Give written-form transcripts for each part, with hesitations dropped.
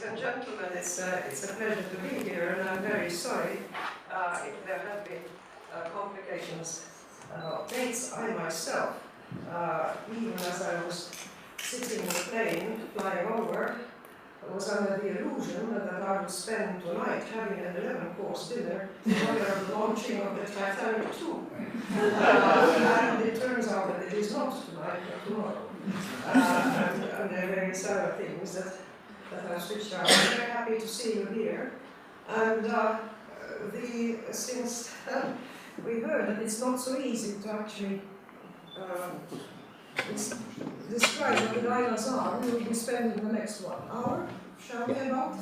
ladies and gentlemen, it's a pleasure to be here, and I'm very sorry if there have been complications of dates. I myself, even as I was sitting in the plane flying over, was under the illusion that I would spend tonight having an 11-course dinner while the launching of the Titanic II. And it turns out that it is not tonight, but tomorrow. And there are various other things that have switched out. I'm very happy to see you here. And since we heard that it's not so easy to actually describe what the Dainas are, we will be spending the next 1 hour, shall we, about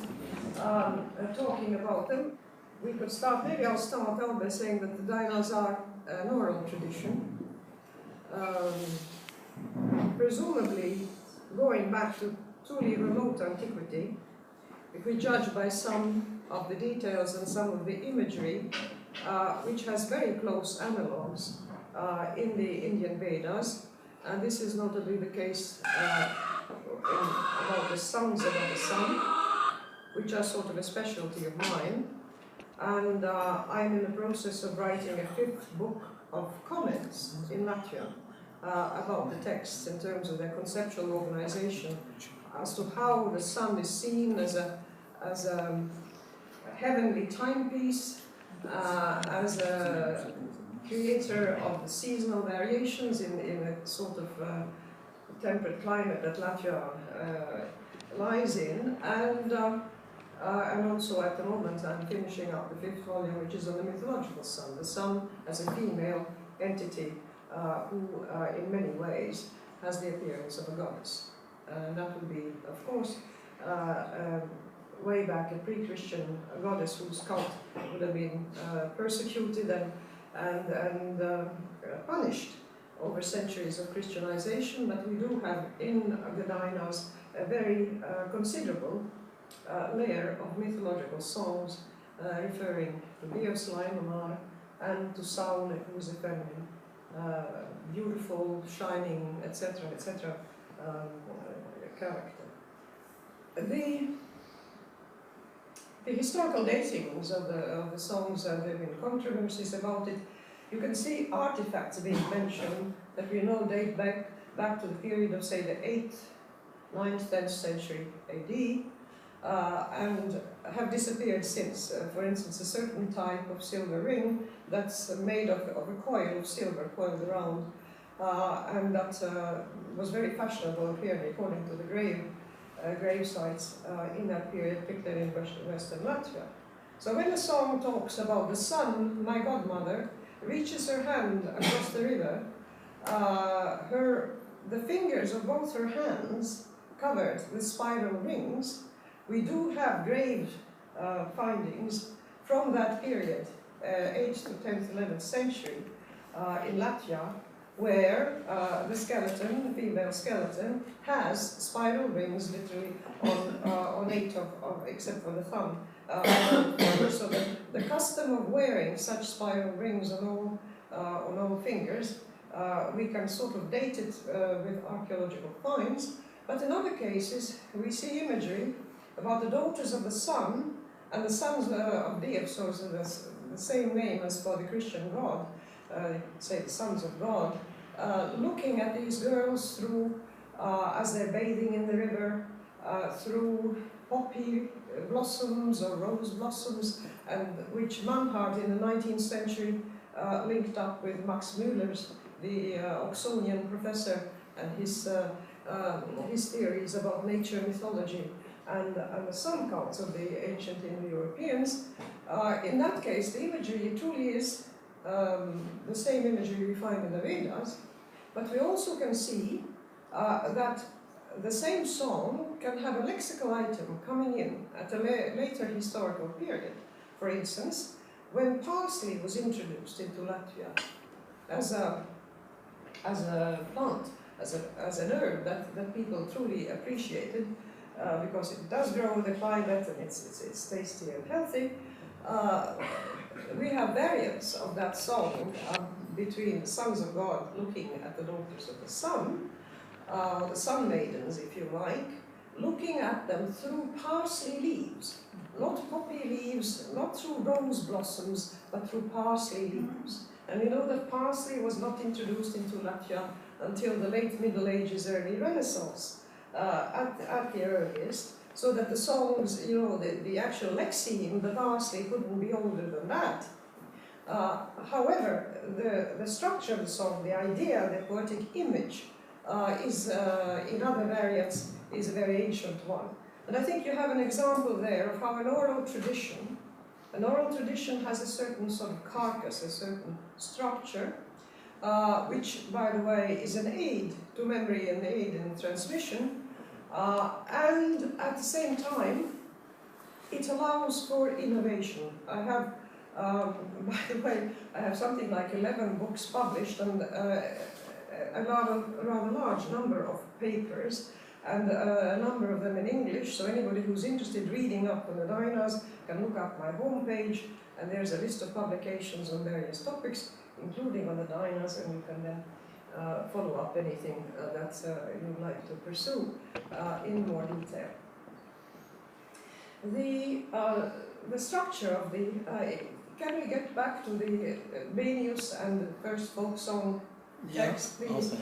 talking about them. We could start, maybe I'll start out by saying that the Dainas are an oral tradition, presumably going back to truly remote antiquity, if we judge by some of the details and some of the imagery, which has very close analogues in the Indian Vedas. And this is notably the case about the songs about the sun, which are sort of a specialty of mine. And I'm in the process of writing a 5th book of comments in Latvian about the texts in terms of their conceptual organization, as to how the sun is seen as a heavenly timepiece, as a creator of the seasonal variations in a sort of temperate climate that Latvia lies in, and also at the moment I'm finishing up the 5th volume, which is on the mythological sun, the sun as a female entity who in many ways has the appearance of a goddess. And that would be, of course, way back a pre-Christian goddess whose cult would have been persecuted and punished over centuries of Christianization, but we do have in the Dainas a very considerable layer of mythological songs referring to Dievs Laimamāra and to Saule, who is a feminine, beautiful, shining, etc., etc. Character. The historical datings of the songs, and there have been controversies about it. You can see artifacts being mentioned that we know date back to the period of, say, the 8th, 9th, 10th century AD, and have disappeared since. For instance, a certain type of silver ring that's made of a coil of silver coiled around, and that was very fashionable, apparently, according to the grave sites in that period, particularly in Western Latvia. So when the song talks about the sun, my godmother, reaches her hand across the river, the fingers of both her hands covered with spiral rings, we do have grave findings from that period, 8th to 10th, 11th century in Latvia, where the skeleton, the female skeleton, has spiral rings literally on 8 of except for the thumb. So the custom of wearing such spiral rings on all fingers, we can sort of date it with archaeological finds, but in other cases we see imagery about the daughters of the sun and the sons of Dievs, so the same name as for the Christian God, say the sons of God, looking at these girls through, as they're bathing in the river, through poppy blossoms or rose blossoms, and which Mannhardt in the 19th century linked up with Max Müller's, the Oxonian professor, and his theories about nature mythology and the sun cults of the ancient Indo-Europeans. In that case, the imagery truly is the same imagery we find in the Vedas, but we also can see that the same song can have a lexical item coming in at a later historical period. For instance, when parsley was introduced into Latvia as a plant, as an herb that people truly appreciated, because it does grow in the climate and it's tasty and healthy. We have variants of that song between the sons of God looking at the daughters of the sun maidens, if you like, looking at them through parsley leaves, not poppy leaves, not through rose blossoms, but through parsley leaves. And we know that parsley was not introduced into Latvia until the late Middle Ages, early Renaissance, at the earliest, so that the songs, you know, the actual lekciju, the parsley couldn't be older than that. However, the structure of the song, the idea, the poetic image, is, in other variants, is a very ancient one. And I think you have an example there of how an oral tradition has a certain sort of carcass, a certain structure, which, by the way, is an aid to memory and aid in transmission, and at the same time, it allows for innovation. I have, by the way, I have something like 11 books published and a rather large number of papers, and a number of them in English, so anybody who's interested reading up on the Dainas can look up my homepage, and there's a list of publications on various topics, including on the Dainas, and you can then follow up anything that you'd like to pursue in more detail. The structure of the, can we get back to the Benius and the first folk song text, please? Also,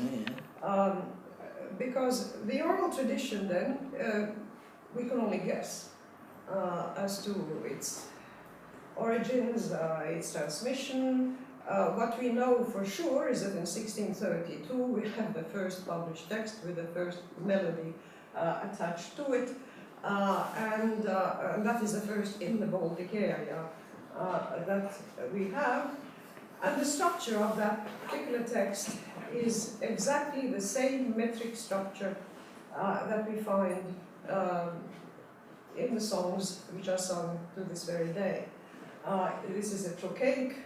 yeah. Because the oral tradition then, we can only guess as to its origins, its transmission. What we know for sure is that in 1632 we have the first published text with the first melody attached to it, and that is the first in the Baltic area that we have. And the structure of that particular text is exactly the same metric structure that we find in the songs which are sung to this very day. This is a trochaic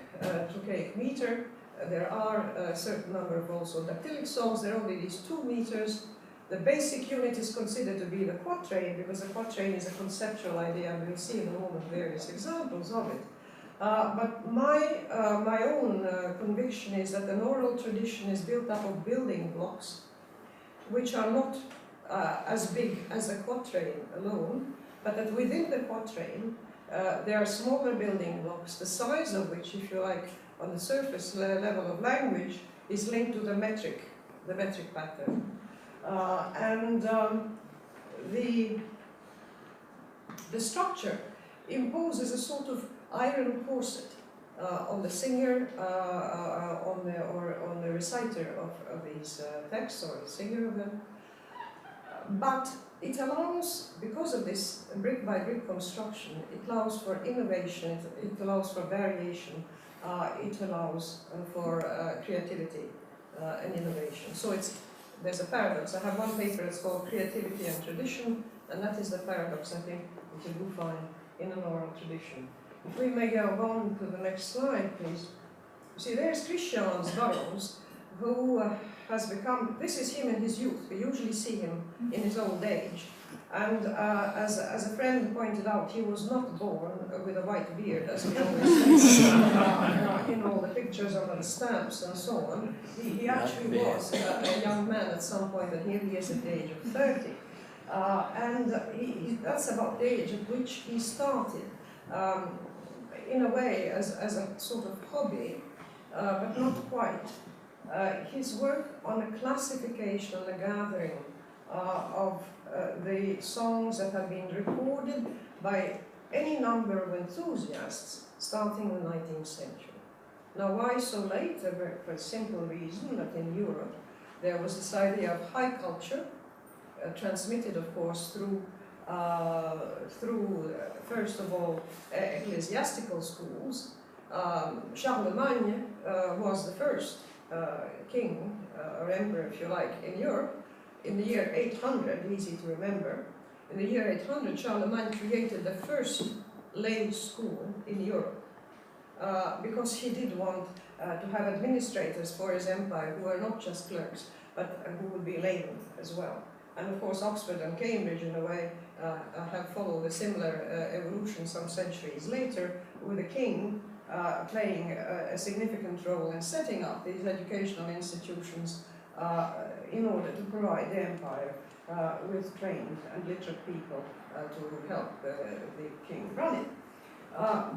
meter. There are a certain number of also dactylic songs. There are only these 2 meters. The basic unit is considered to be the quatrain, because a quatrain is a conceptual idea, and we'll see in a moment various examples of it. But my own conviction is that an oral tradition is built up of building blocks, which are not as big as a quatrain alone, but that within the quatrain there are smaller building blocks, the size of which, if you like, on the surface level of language, is linked to the metric pattern. The structure imposes a sort of iron corset on the singer, on the reciter of these texts, or the singer of them. But it allows, because of this brick by brick construction, it allows for innovation, it allows for variation, it allows for creativity and innovation. So there's a paradox. I have one paper that's called Creativity and Tradition, and that is the paradox, I think, that you do find in an oral tradition. If we may go on to the next slide, please. See, there's Christian's Burroughs, who has become, this is him in his youth. We usually see him in his old age. And as a friend pointed out, he was not born with a white beard, as we always say, in all the pictures on the stamps and so on. He actually was a young man at some point, and here he is at the age of 30. And that's about the age at which he started, in a way, as a sort of hobby, but not quite. His work on a classification and a gathering of the songs that have been recorded by any number of enthusiasts starting in the 19th century. Now, why so late? For a simple reason that in Europe there was this idea of high culture, transmitted, of course, through first of all, ecclesiastical schools. Charlemagne was the first king, or emperor, if you like, in Europe. In the year 800, easy to remember, in the year 800, Charlemagne created the first lay school in Europe, because he did want to have administrators for his empire who were not just clerks, but who would be laymen as well. And of course, Oxford and Cambridge, in a way, have followed a similar evolution some centuries later, with the king playing a significant role in setting up these educational institutions in order to provide the empire with trained and literate people to help the king run it.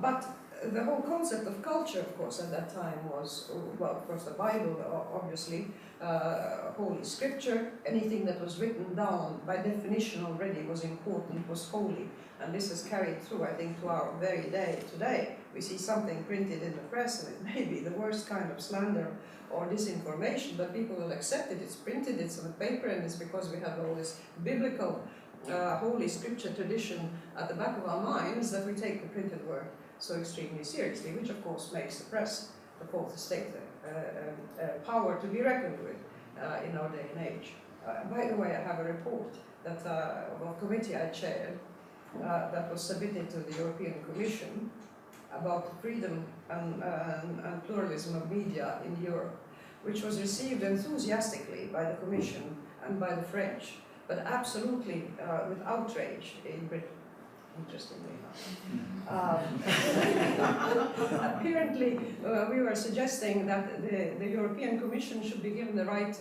But the whole concept of culture, of course, at that time was, well, of course, the Bible, obviously, Holy Scripture. Anything that was written down, by definition already, was important, was holy. And this is carried through, I think, to our very day today. We see something printed in the press, and it may be the worst kind of slander or disinformation, but people will accept it. It's printed, it's on paper, and it's because we have all this biblical Holy Scripture tradition at the back of our minds that we take the printed word so extremely seriously, which of course makes the press, the fourth estate, power to be reckoned with in our day and age. By the way, I have a report that of a committee I chaired that was submitted to the European Commission about freedom and pluralism of media in Europe, which was received enthusiastically by the Commission and by the French, but absolutely with outrage in Britain, interestingly enough. Apparently, we were suggesting that the European Commission should be given the right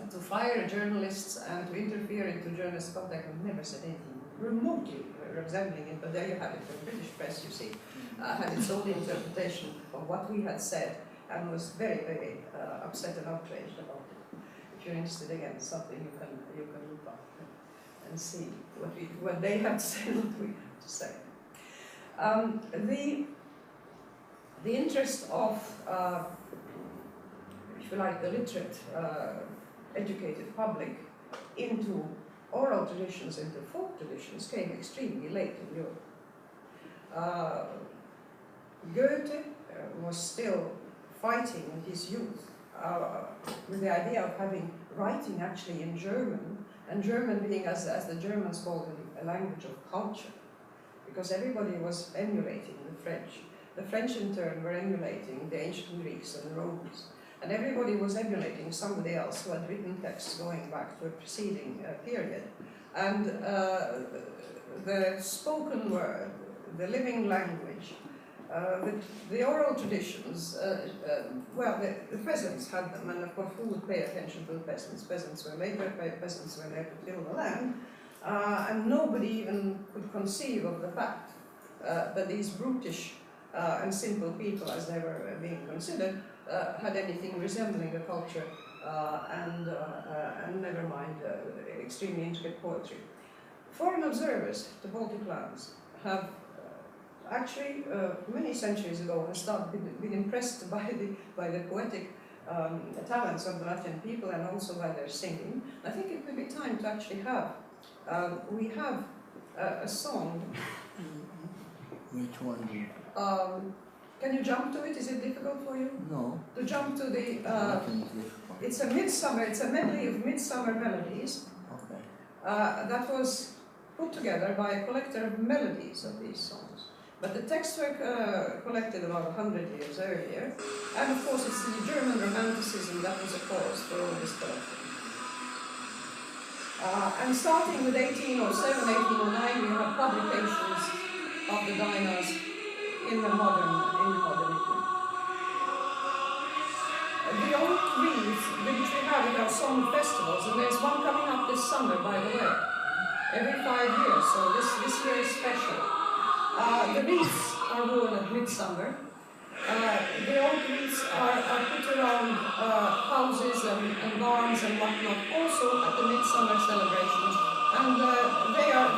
to fire journalists and to interfere into journalists' contact. I've never said anything remotely resembling it, but there you have it. The British press, you see, had its own interpretation of what we had said and was very, very upset and outraged about it. If you're interested, again, something you can look up and see what they have to say, what we have to say. The interest of, if you like, the literate, educated public into oral traditions, into folk traditions, came extremely late in Europe. Goethe was still fighting in his youth with the idea of having writing actually in German, and German being, as the Germans called it, a language of culture, because everybody was emulating the French. The French in turn were emulating the ancient Greeks and the Romans, and everybody was emulating somebody else who had written texts going back to a preceding period. And the spoken word, the living language, the oral traditions, well, the peasants had them, and of course who would pay attention to the peasants? Peasants were labor, peasants were there to till the land, and nobody even could conceive of the fact that these brutish and simple people, as they were being considered, had anything resembling a culture, and never mind extremely intricate poetry. Foreign observers to Baltic lands have actually, many centuries ago, been impressed by the poetic talents of the Latvian people and also by their singing. I think it would be time to actually have, we have a song. Which one? Can you jump to it? Is it difficult for you? No. To jump to the, it's a midsummer, it's a medley of midsummer melodies. Okay. That was put together by a collector of melodies of these songs. But the texts were collected about 100 years earlier, and of course it's the German Romanticism that was a cause for all this collection. And starting with 1807, 1809, we have publications of the Dainas in the modern Italy. The old wreaths, which we have at our song festivals, and there's one coming up this summer, by the way, every 5 years, so this year is special. The wreaths are worn at midsummer. The old wreaths are put around houses and barns and whatnot, also at the midsummer celebrations. And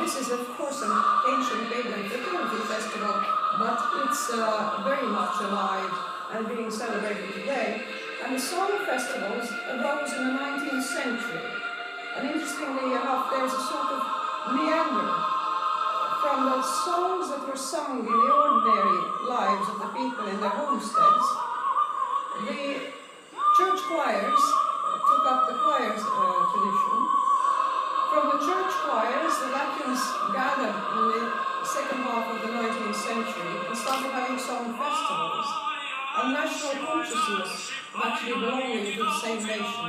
this is of course an ancient pagan fertility festival, but it's very much alive and being celebrated today. And the song festivals arose in the 19th century. And interestingly enough, there's a sort of meander from the songs that were sung in the ordinary lives of the people in their homesteads. The church choirs took up the choirs tradition. From the church choirs, the Latvians gathered in the second half of the 19th century and started having song festivals. And national consciousness of actually belonging to the same nation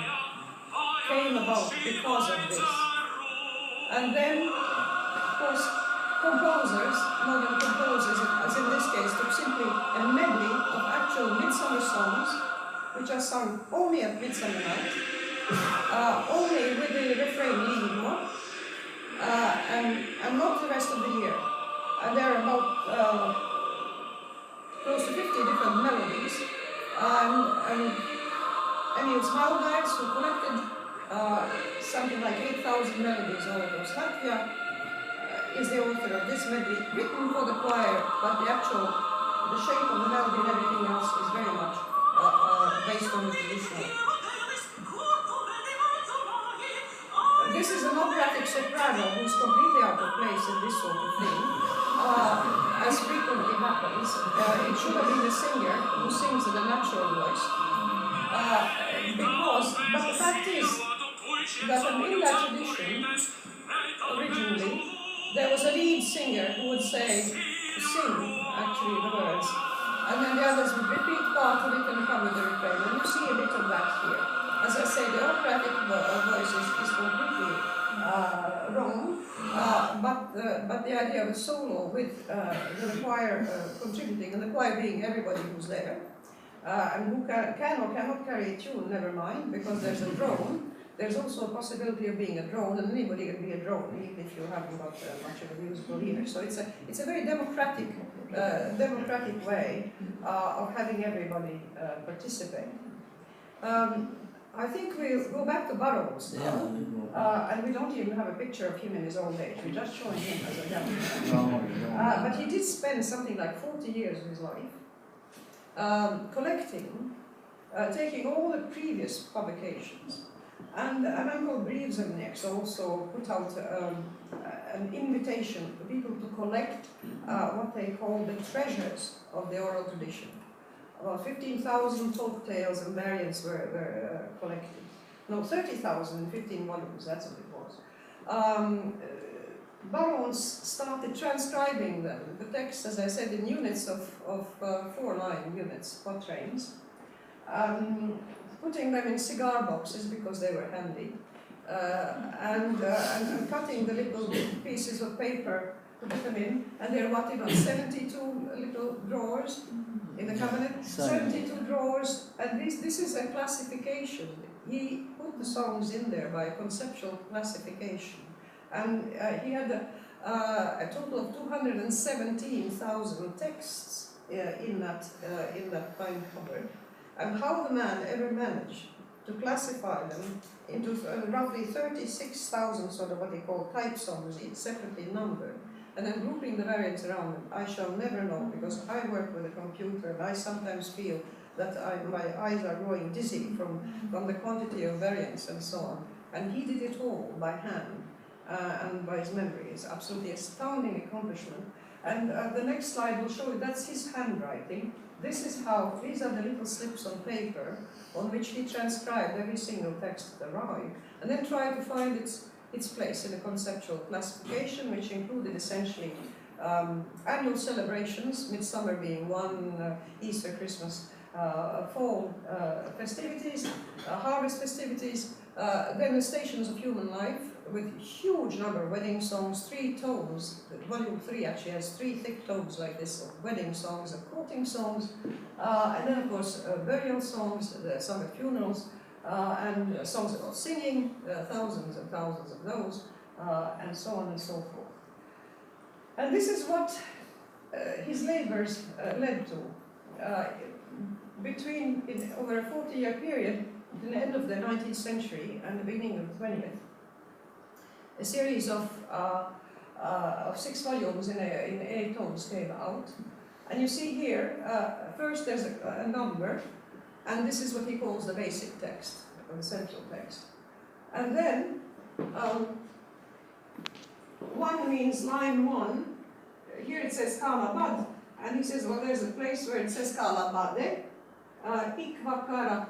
came about because of this. And then, of course, composers, modern composers, as in this case, took simply a medley of actual midsummer songs, which are sung only at midsummer night, only with the refrain leading on, and not the rest of the year. And there are about close to 50 different melodies, and Emils Maldaits, who collected something like 8,000 melodies all across Latvia, is the author of this medley, written for the choir, but the shape of the melody and everything else is very much based on the traditional. This is an operatic soprano who's completely out of place in this sort of thing, as frequently happens. It should have been a singer who sings in a natural voice, but the fact is that in that tradition, originally, there was a lead singer who would sing actually the words, and then the others would repeat part of it and cover the refrain, and you see a bit of that here. As I say, the operatic voice is completely wrong, but the idea of a solo with the choir contributing, and the choir being everybody who's there, and who can or cannot carry a tune, never mind, because there's a drone. There's also a possibility of being a drone, and anybody can be a drone, even if you haven't got much of a musical ear. So it's a very democratic way of having everybody participate. I think we'll go back to Burroughs now, and we don't even have a picture of him in his old age. We're just showing him as a young man. But he did spend something like 40 years of his life collecting, taking all the previous publications. And a man called Brīvzemnieks also put out an invitation for people to collect what they call the treasures of the oral tradition. About 15,000 folk tales and variants were collected. No, 30,000 in 15 volumes, that's what it was. Burroughs started transcribing them, the text, as I said, in units of 4-line units, quatrains. Putting them in cigar boxes because they were handy, and cutting the little pieces of paper to put them in, and they're what, about 72 little drawers in the cabinet, 72 drawers, and this is a classification. He put the songs in there by conceptual classification, and he had a total of 217,000 texts in that pine cupboard. And how the man ever managed to classify them into roughly 36,000 sort of what they call type songs, each separately numbered, and then grouping the variants around them, I shall never know, because I work with a computer and I sometimes feel that my eyes are growing dizzy from the quantity of variants and so on. And he did it all by hand and by his memory. It's absolutely astounding accomplishment. And the next slide will show you that's his handwriting. These are the little slips on paper on which he transcribed every single text that arrived, and then tried to find its place in a conceptual classification, which included essentially annual celebrations, midsummer being one, Easter, Christmas, fall festivities, harvest festivities, then the stations of human life, with a huge number of wedding songs, 3 tomes. Volume 3 actually has 3 thick tomes like this of wedding songs and courting songs, and then of course burial songs, some at funerals, and songs about singing, thousands and thousands of those, and so on and so forth. And this is what his labors led to. Over a 40-year period, at the end of the 19th century and the beginning of the 20th, a series of 6 volumes in 8 tomes came out. And you see here, first there's a number, and this is what he calls the basic text, or the central text. And then, 1 means line 1. Here it says Kalabad, and he says, well, there's a place where it says Kalabade, Ikvakara,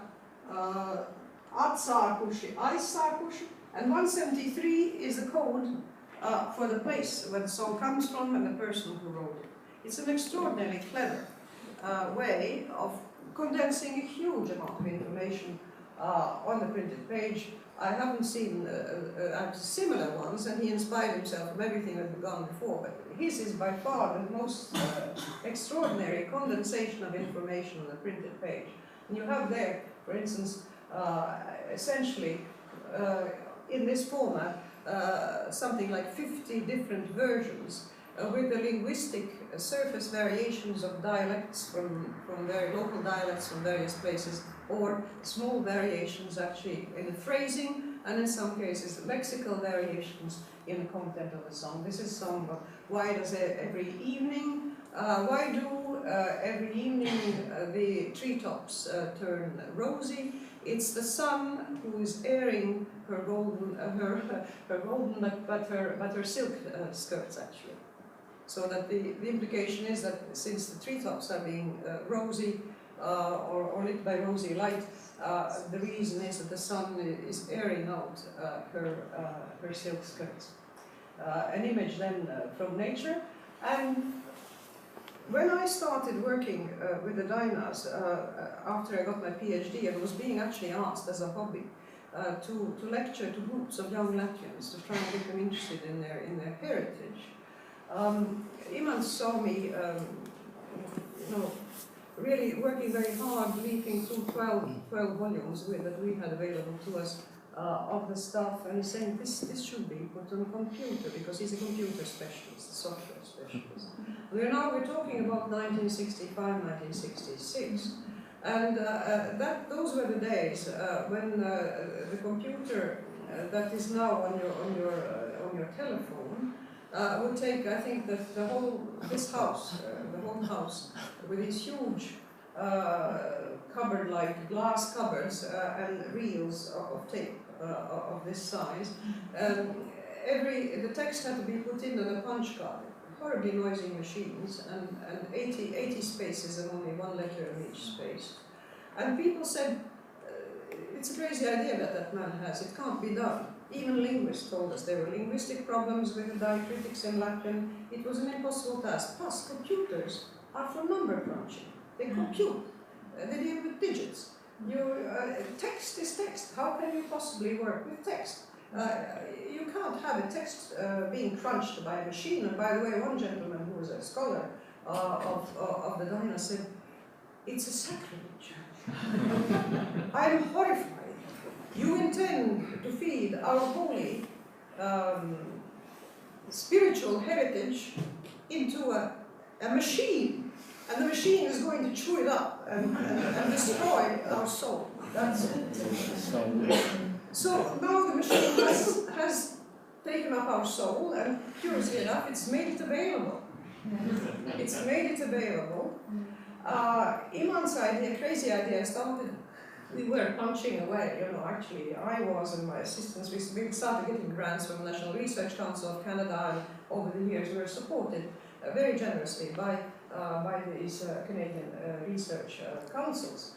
Atsākuši, Aizsākuši, and 173 is the code for the place where the song comes from and the person who wrote it. It's an extraordinarily clever way of condensing a huge amount of information on the printed page. I haven't seen similar ones, and he inspired himself from everything that had gone before, but his is by far the most extraordinary condensation of information on the printed page. And you have there, for instance, essentially in this format something like 50 different versions with the linguistic surface variations of dialects from very local dialects from various places, or small variations actually in the phrasing, and in some cases lexical variations in the content of the song. This is song about why does every evening, why do every evening the treetops turn rosy? It's the sun who is airing her golden, but her silk skirts actually. So that the implication is that since the treetops are being rosy or lit by rosy light, the reason is that the sun is airing out her silk skirts. An image then from nature. And when I started working with the Dainas, after I got my PhD, I was being actually asked as a hobby to lecture to groups of young Latvians to try and get them interested in their heritage. Iman saw me, really working very hard, leafing through 12 volumes that we had available to us of the stuff, and saying this should be put on a computer, because he's a computer specialist, a software specialist. We're talking about 1965, 1966, and those were the days when the computer that is now on your telephone would take, I think, that the whole house with these huge cupboard-like glass cupboards and reels of tape of this size. The text had to be put in on a punch card. Horribly noisy machines, and 80 spaces and only one letter in each space. And people said, it's a crazy idea that man has, it can't be done. Even linguists told us there were linguistic problems with the diacritics in Latvian. It was an impossible task. Plus, computers are for number crunching. They compute. They deal with digits. Text is text. How can you possibly work with text? You can't have a text being crunched by a machine. And by the way, one gentleman who was a scholar of the Dainas said, it's a sacrilege. I'm horrified. You intend to feed our holy spiritual heritage into a machine, and the machine is going to chew it up and destroy our soul. That's it. So now the machine has taken up our soul, and curiously enough, it's made it available. It's made it available. Iman's idea, crazy idea, started. We were punching away, actually I was and my assistants, we started getting grants from the National Research Council of Canada, and over the years we were supported very generously by these Canadian research councils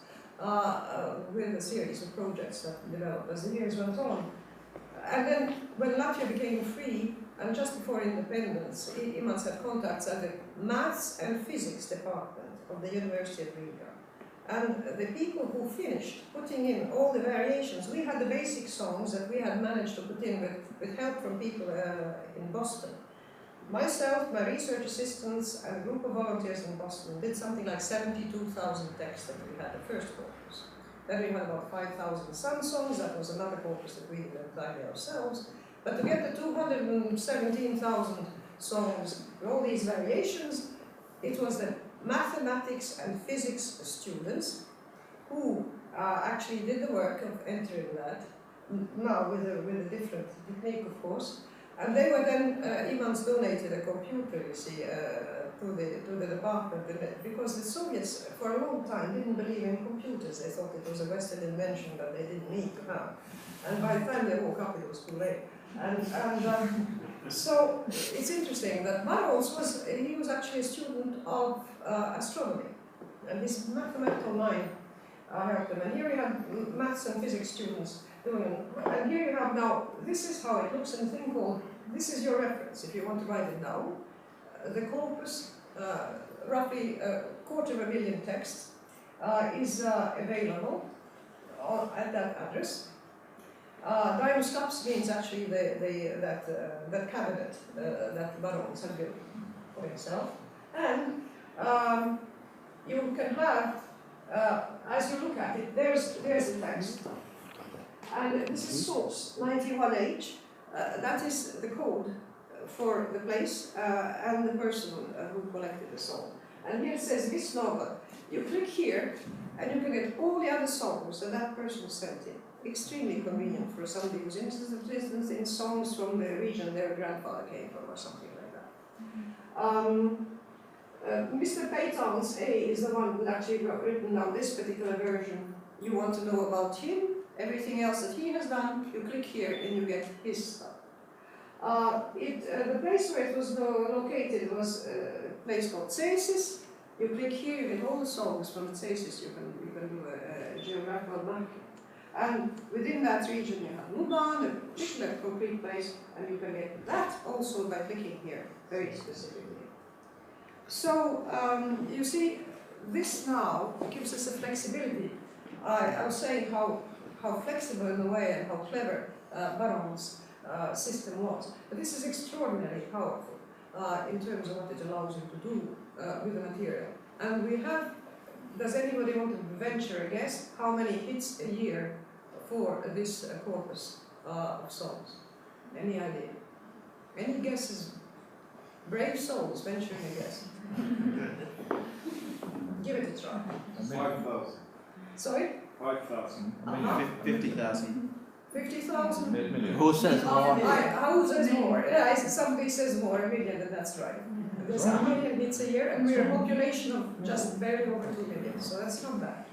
with a series of projects that developed as the years went on. And then when Latvia became free, and just before independence, Imants had contacts at the Maths and Physics department of the University of Riga. And the people who finished putting in all the variations, we had the basic songs that we had managed to put in with help from people in Boston. Myself, my research assistants, and a group of volunteers in Boston did something like 72,000 texts that we had, the first corpus. Then we had about 5,000 sun songs, that was another corpus that we did entirely ourselves. But to get the 217,000 songs with all these variations, it was the mathematics and physics students who actually did the work of entering that, now with a different technique, of course. And they were then, Imants donated a computer, you see, to the department, because the Soviets, for a long time, didn't believe in computers. They thought it was a Western invention that they didn't need to have. And by the time they woke up, it was too late. So it's interesting that Maros he was actually a student of astronomy, and his mathematical mind helped him. And here we have maths and physics students doing it. And here you have now, this is how it looks in a thing called, this is your reference if you want to write it down. The corpus, roughly 250,000 texts, is available at that address. Dainas means actually that cabinet that Barons had built for himself. And you can have as you look at it, there's the text. And this is source 91H. That is the code for the place and the person who collected the song. And here it says this novel. You click here, and you can get all the other songs that that person sent in. Extremely convenient for somebody who's interested in songs from the region their grandfather came from, or something like that. Mr. Payton's A is the one who actually written down this particular version. You want to know about him, everything else that he has done, you click here and you get his stuff. The place where it was located was a place called Cesis. You click here, you get all the songs from Cesis. You can do a geographical map. And within that region you have Luban, a particular concrete place, and you can get that also by clicking here, very specifically. So, you see, this now gives us a flexibility. I was saying how flexible in a way and how clever Baron's system was. But this is extraordinarily powerful in terms of what it allows you to do with the material. And we have, does anybody want to venture a guess how many hits a year for this corpus of songs? Any idea? Any guesses? Brave souls venturing a guess. Give it a try. 5,000. Sorry? 5,000. 50,000. 50,000? Who says more? Who says more? Yeah, somebody says more, a million, and that's right. There's a million hits a year, and we're a population of just barely over 2 million, so that's not bad.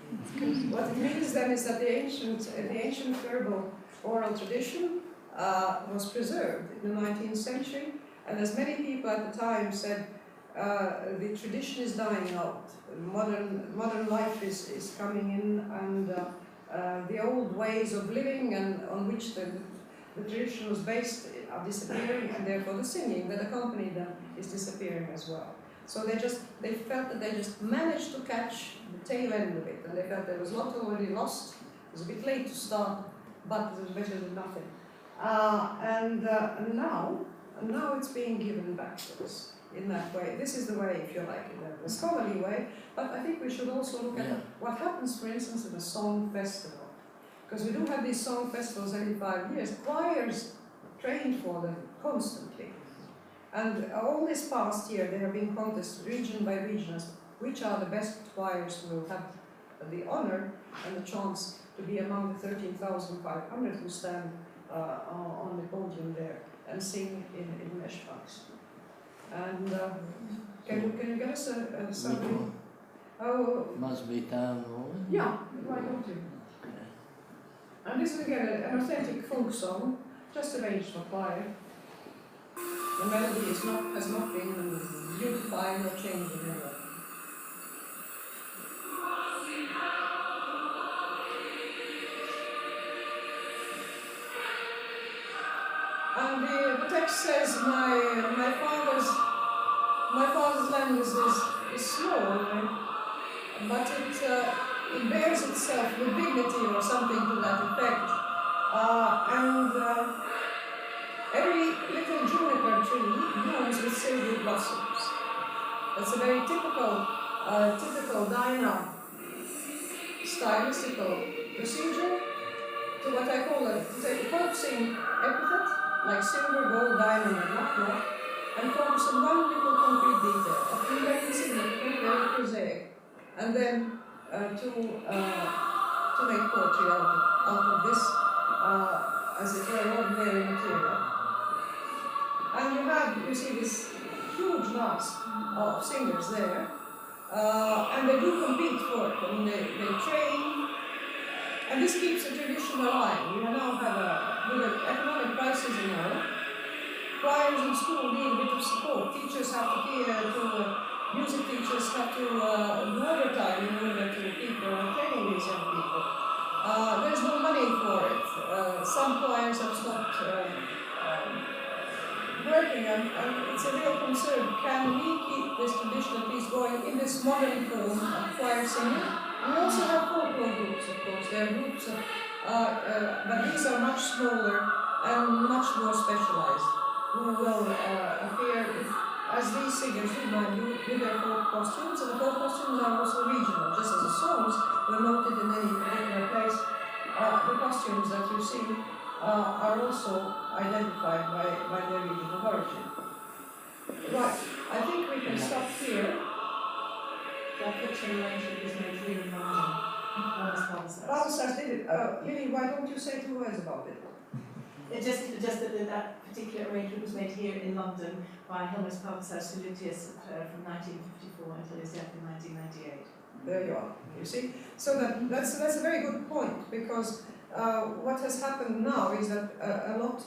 What it means then is that the ancient verbal oral tradition was preserved in the 19th century, and as many people at the time said, the tradition is dying out. Modern life is coming in, and the old ways of living and on which the tradition was based are disappearing, and therefore the singing that accompanied them is disappearing as well. So they felt that they just managed to catch the tail end of it, and they felt there was a lot already lost. It was a bit late to start, but it was better than nothing. And now it's being given back to us in that way. This is the way, if you like, in the scholarly way, but I think we should also look at what happens, for instance, in a song festival. Because we do have these song festivals every 5 years. Choirs train for them constantly. And all this past year there have been contests region by region as which are the best choirs who will have the honor and the chance to be among the 13,500 who stand on the podium there and sing in meshbachs. And can you get us a somebody? Oh, must be town rolling? Yeah, why don't you? And this is again an authentic folk song, just arranged for choir. The melody has not been beautified or changed in any way. And the text says, my father's land is small, but it bears itself with dignity or something to that effect. Every little juniper tree blooms with silvery blossoms. That's a very typical Daina stylistical procedure to what I call to take a coaxing epithet, like silver, gold, diamond, and whatnot, and focus on one little concrete detail, often very insignificant, very prosaic, and then to make poetry out of this, as it were, ordinary material. And you see this huge mass of singers there, and they do compete for it. I mean, they train, and this keeps the tradition alive. We now have with the economic crisis in Europe, choirs in school need a bit of support. Teachers have music teachers have to do overtime in order to keep training these young people. There's no money for it. Some choirs have stopped working, and it's a real concern. Can we keep this tradition at least going in this modern form of choir singing? We also have folklore groups, of course. There are groups of, but these are much smaller and much more specialized, who will appear as these singers do, mind you, with their folk costumes, and the folk costumes are also regional, just as the songs were noted in any particular place. The costumes that you see are also identified by their region of origin. Right, I think we can stop here. That picture arrangement is made here in London. Balsas did it. Lily, why don't you say 2 words about it? It's just that particular arrangement was made here in London by Helmut Balsas, who lived here from 1954 until his death in 1998. There you are, you see? So that's a very good point, because what has happened now is that a lot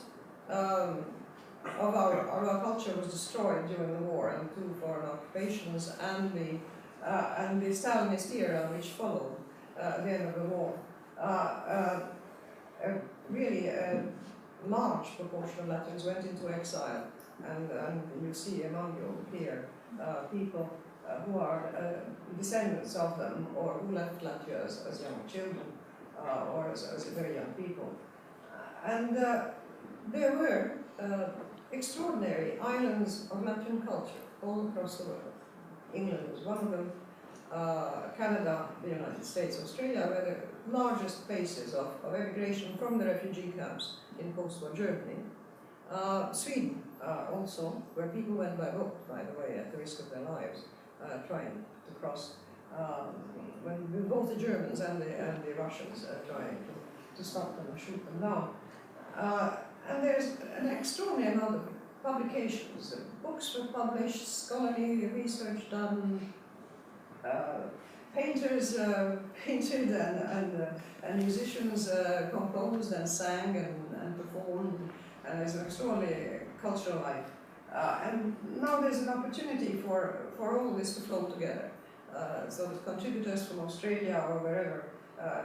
of our culture was destroyed during the war and 2 foreign occupations and the Stalinist era which followed the end of the war. Really a large proportion of Latvians went into exile, and you see among you here people who are descendants of them, or who left Latvia as young children, or as very young people. And there were extraordinary islands of Latvian culture all across the world. England was one of them, Canada, the United States, Australia were the largest places of emigration from the refugee camps in post-war Germany. Sweden also, where people went by boat, by the way, at the risk of their lives, trying to cross, when both the Germans and the Russians trying to stop them and shoot them down. And there's an extraordinary amount of publications. Books were published, scholarly research done, painters painted, and musicians composed and sang and performed, and there's an extraordinary cultural life. And now there's an opportunity for all this to flow together, so that contributors from Australia or wherever,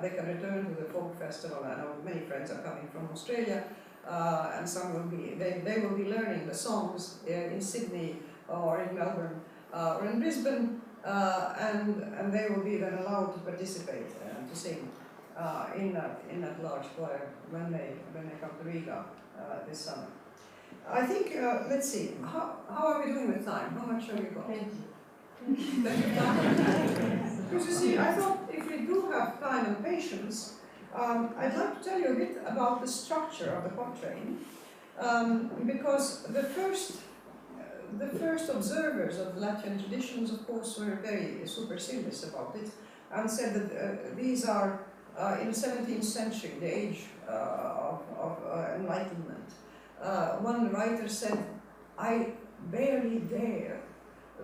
they can return to the folk festival. I know many friends are coming from Australia, and some will be, they will be learning the songs in Sydney or in Melbourne or in Brisbane, and they will be then allowed to participate and to sing in that large choir when they come to Riga this summer. I think, let's see, how are we doing with time? How much have we got? Because you see, I thought if we do have time and patience, I'd like to tell you a bit about the structure of the quatrain, because the first observers of the Latvian traditions, of course, were very supercilious about it, and said that these are, in the 17th century, the age of enlightenment. One writer said, "I barely dare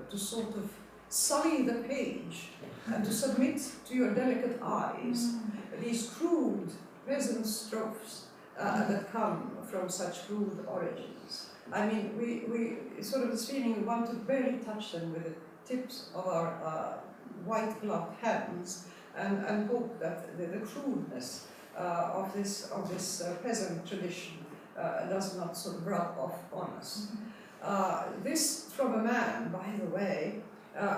to sort of sully the page and to submit to your delicate eyes these crude peasant strophes that come from from crude origins. I mean, we sort of this feeling we want to barely touch them with the tips of our white gloved hands, and hope that the crudeness of this peasant tradition does not sort of rub off on us. This from a man, by the way,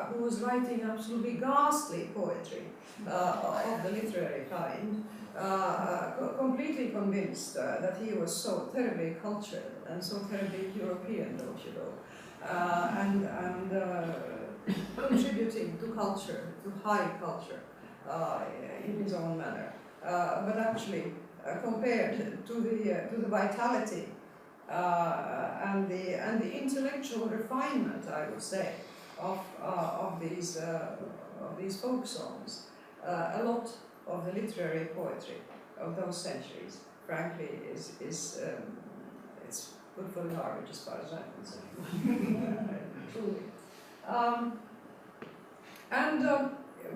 who was writing absolutely ghastly poetry of the literary kind, completely convinced that he was so terribly cultured and so terribly European, don't you know, and contributing to culture, to high culture, in his own manner, but actually compared to the vitality and the intellectual refinement, I would say, of these folk songs, a lot of the literary poetry of those centuries, frankly, is it's good for the garbage as far as I'm concerned. Truly.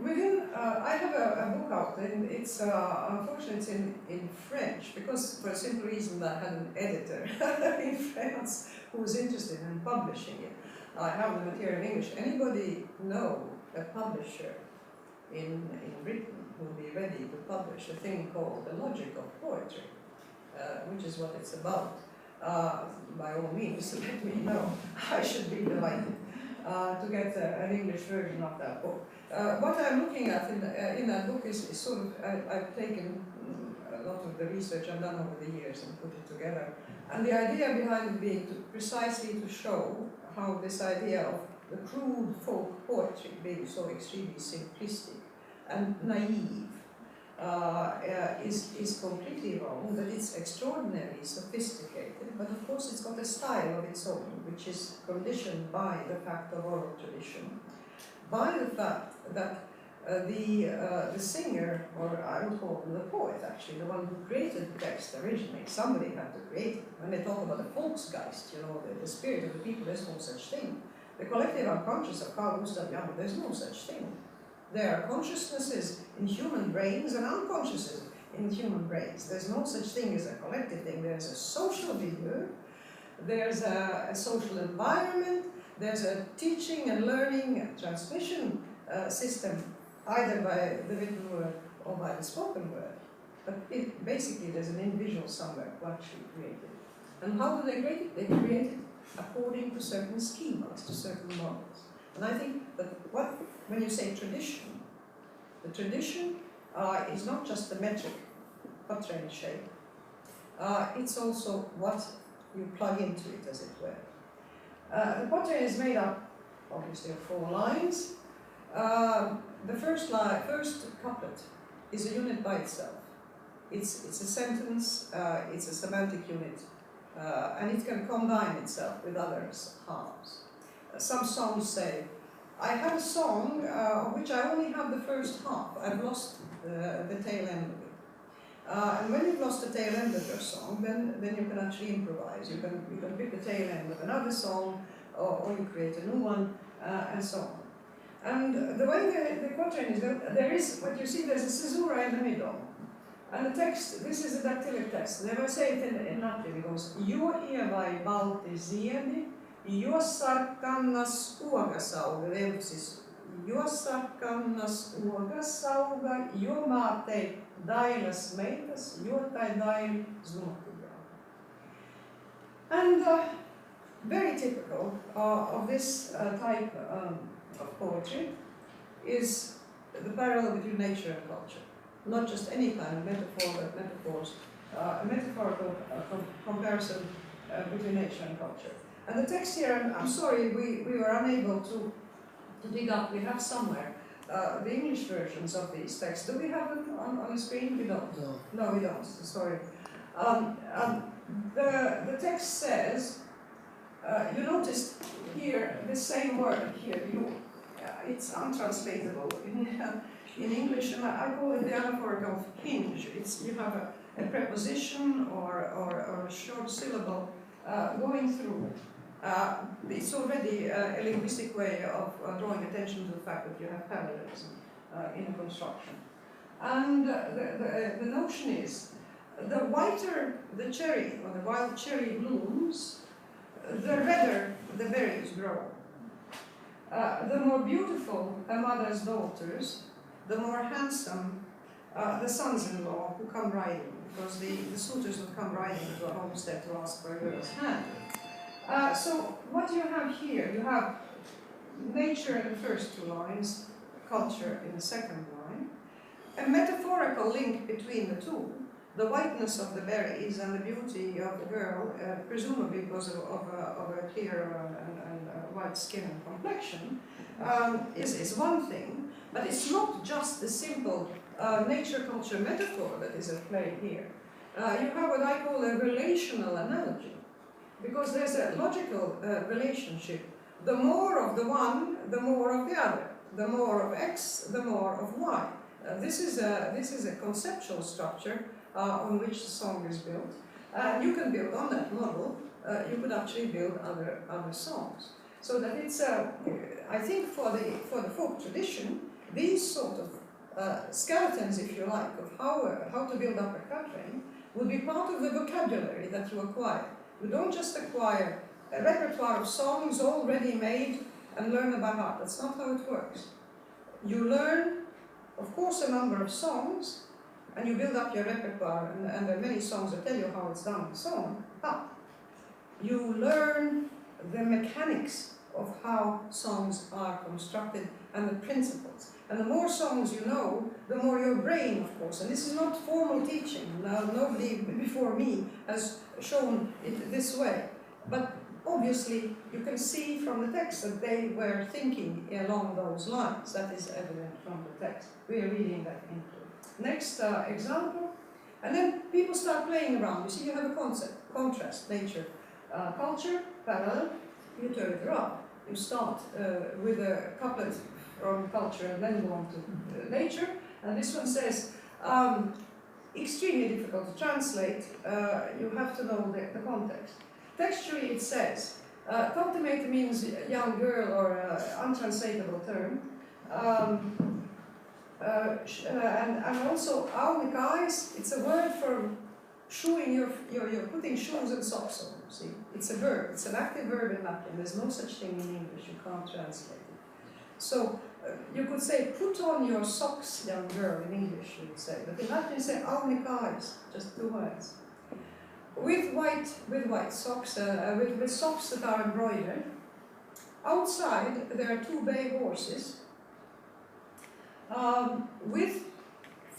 Within, I have a book out, and it's unfortunately it's in French, because for a simple reason that I had an editor in France who was interested in publishing it. I have the material in English. Anybody know a publisher in Britain who will be ready to publish a thing called The Logic of Poetry, which is what it's about? By all means, let me know. I should be delighted to get an English version of that book. What I'm looking at in that book is sort of, I've taken a lot of the research I've done over the years and put it together. And the idea behind it being precisely to show how this idea of the crude folk poetry being so extremely simplistic and naive is completely wrong, that it's extraordinarily sophisticated, but of course it's got a style of its own, which is conditioned by the fact of oral tradition, by the fact that the singer, or I would call him the poet actually, the one who created the text originally, somebody had to create it. When they talk about the Volksgeist, you know, the spirit of the people, there's no such thing. The collective unconscious of Carl Gustav Jung, there's no such thing. There are consciousnesses in human brains and unconsciouses in human brains. There's no such thing as a collective thing. There's a social milieu, there's a social environment, there's a teaching and learning and transmission system, either by the written word or by the spoken word. But basically there's an individual somewhere who actually created it. And how do they create it? They create it according to certain schemas, to certain models. And I think that when you say tradition, the tradition is not just the metric, quatrain shape. It's also what you plug into it, as it were. The quatrain is made up, obviously, of 4 lines. The first couplet is a unit by itself. It's a sentence, it's a semantic unit, and it can combine itself with other halves. Some songs say, I have a song of which I only have the first half. I've lost the tail end of it. And when you've lost the tail end of your song, then you can actually improvise. You can pick the tail end of another song, or you create a new one, and so on. And the way the quatrain is built, there is, what you see, there's a caesura in the middle. And the text, this is a dactylic text. Never say it in Latvian, it goes, Jo ievai balti ziedi, jo sarkanas ogas auga, emphasis, jo sarkanas ogas auga, jo mātei Dainas meitas, jo tai Daini znotiga. And very typical of this type of poetry is the parallel between nature and culture. Not just any kind of metaphor, but metaphors, a metaphorical comparison between nature and culture. And the text here, and I'm sorry, we were unable to dig up, we have somewhere, the English versions of these texts. Do we have them on the screen? We don't. No. No, we don't, sorry. The text says, you noticed here, the same word here, it's untranslatable in English, and I call it the anaphorical hinge. You have a preposition or a short syllable going through. It's already a linguistic way of drawing attention to the fact that you have parallelism in a construction. And the notion is, the whiter the cherry, or the wild cherry blooms, the redder the berries grow. The more beautiful a mother's daughters, the more handsome the sons-in-law who come riding, because the suitors would come riding to a homestead to ask for a girl's hand. So what you have here, you have nature in the first 2 lines, culture in the second line, a metaphorical link between the two, the whiteness of the berries and the beauty of the girl, presumably because of a clear and white skin and complexion, is one thing, but it's not just the simple nature-culture metaphor that is at play here. You have what I call a relational analogy, because there's a logical relationship. The more of the one, the more of the other. The more of X, the more of Y. This is a conceptual structure on which the song is built. You can build on that model. You could actually build other songs. So that it's, I think, for the folk tradition, these sort of skeletons, if you like, of how to build up a quatrain would be part of the vocabulary that you acquire. You don't just acquire a repertoire of songs already made and learn them by heart. That's not how it works. You learn, of course, a number of songs, and you build up your repertoire, and there are many songs that tell you how it's done and so on, but you learn the mechanics of how songs are constructed and the principles. And the more songs you know, the more your brain, of course, and this is not formal teaching, now nobody before me has shown it this way, but obviously, you can see from the text that they were thinking along those lines. That is evident from the text. We are reading that into. Next example. And then people start playing around. You see, you have a concept, contrast, nature, culture, parallel. You turn it around. You start with a couplet from culture and then go on to nature. And this one says, extremely difficult to translate. You have to know the context. Textually it says, "Totemate" means young girl or untranslatable term. And also "aunikais," it's a word for shoeing you're putting shoes and socks on, you see. It's a verb, it's an active verb in Latin. There's no such thing in English, you can't translate it. So you could say, "Put on your socks, young girl," in English you would say. But in Latin you say "aunikais," just 2 words. With white socks, with socks that are embroidered. Outside there are 2 bay horses with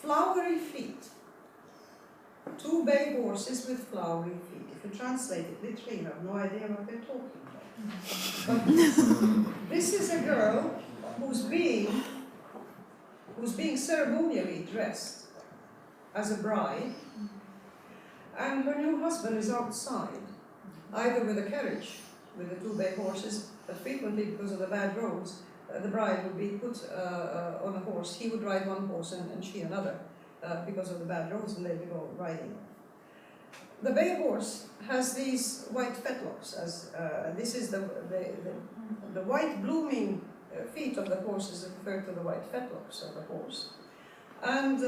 flowery feet. 2 bay horses with flowery feet. If you translate it literally, you have no idea what they're talking about. But this is a girl who's being ceremonially dressed as a bride, and her new husband is outside, either with a carriage with the 2 bay horses, but frequently because of the bad roads, the bride would be put on a horse. He would ride one horse and she another, because of the bad roads, and they would go riding. The bay horse has these white fetlocks, as this is the white blooming feet of the horse is referred to the white fetlocks of the horse. And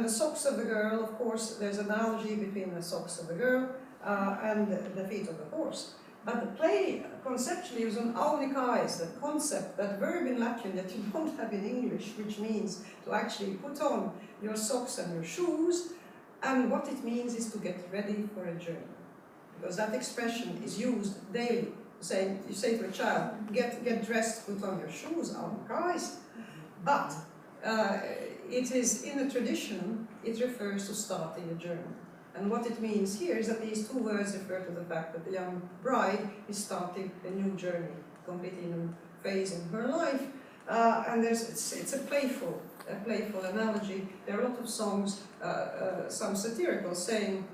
the socks of the girl, of course, there's an analogy between the socks of the girl and the feet of the horse. But the play conceptually is on aunikais, that concept, that verb in Latin that you don't have in English, which means to actually put on your socks and your shoes, and what it means is to get ready for a journey. Because that expression is used daily. You say to a child, get dressed, put on your shoes, aunikais. But it is in the tradition, it refers to starting a journey. And what it means here is that these 2 words refer to the fact that the young bride is starting a new journey, a completely new phase in her life. And it's a playful analogy. There are a lot of songs, some satirical, saying,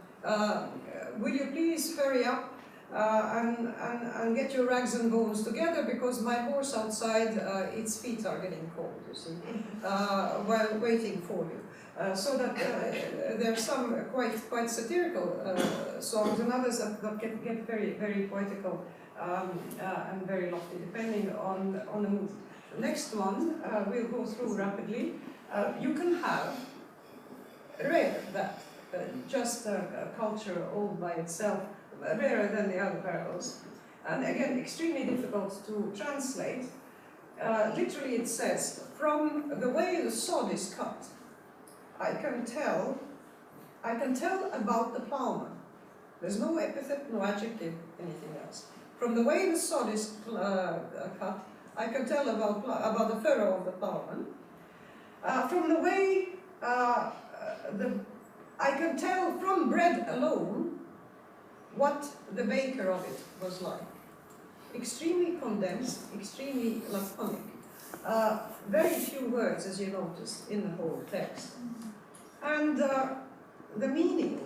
"Will you please hurry up and get your rags and bones together, because my horse outside, its feet are getting cold, you see, while waiting for you." So that there are some quite satirical songs, and others that get very, very poetical and very lofty, depending on the mood. The next one we'll go through rapidly. You can have rare, that just a culture all by itself, rarer than the other parallels, and again extremely difficult to translate. Literally it says, "From the way the sod is cut, I can tell about the plowman." There's no epithet, no adjective, anything else. "From the way the sod is cut, I can tell about the furrow of the plowman. From the way I can tell from bread alone what the baker of it was like." Extremely condensed, extremely laconic. Very few words, as you noticed, in the whole text. And the meaning,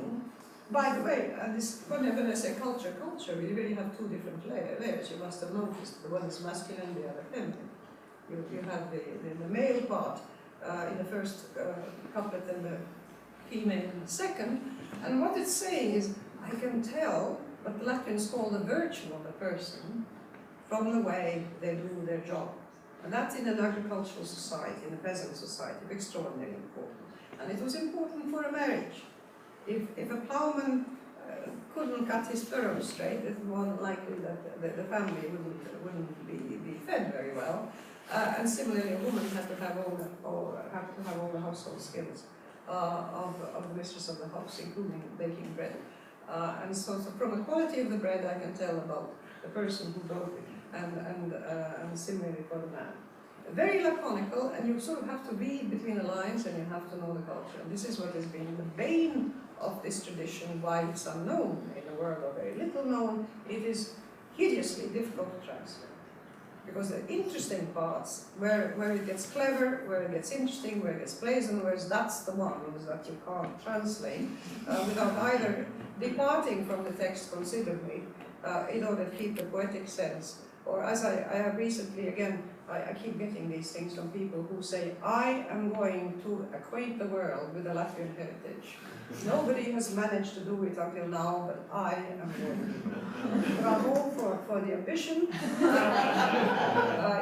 by the way, and this, when I say culture, we really have 2 different layers. You must have noticed. The one is masculine, the other feminine. You have the male part in the first couplet and the female in the second. And what it's saying is, I can tell what the Latvians call the virtue of a person from the way they do their job. And that's in an agricultural society, in a peasant society, extraordinarily important. And it was important for a marriage. If a plowman couldn't cut his furrow straight, it's more likely that the family wouldn't be fed very well. And similarly, a woman had to have all the household skills of the mistress of the house, including baking bread. And so from the quality of the bread, I can tell about the person who wrote it, and similarly for the man. Very laconical, and you sort of have to read between the lines, and you have to know the culture. And this is what has been the bane of this tradition, why it's unknown in a world of very little known. It is hideously difficult to translate. Because the interesting parts, where it gets clever, where it gets interesting, where it gets pleasant, that's the ones that you can't translate without either departing from the text considerably in order to keep the poetic sense. Or as I have recently, again, I keep getting these things from people who say, I am going to acquaint the world with the Latvian heritage. Nobody has managed to do it until now, but I am going to. Bravo for the ambition.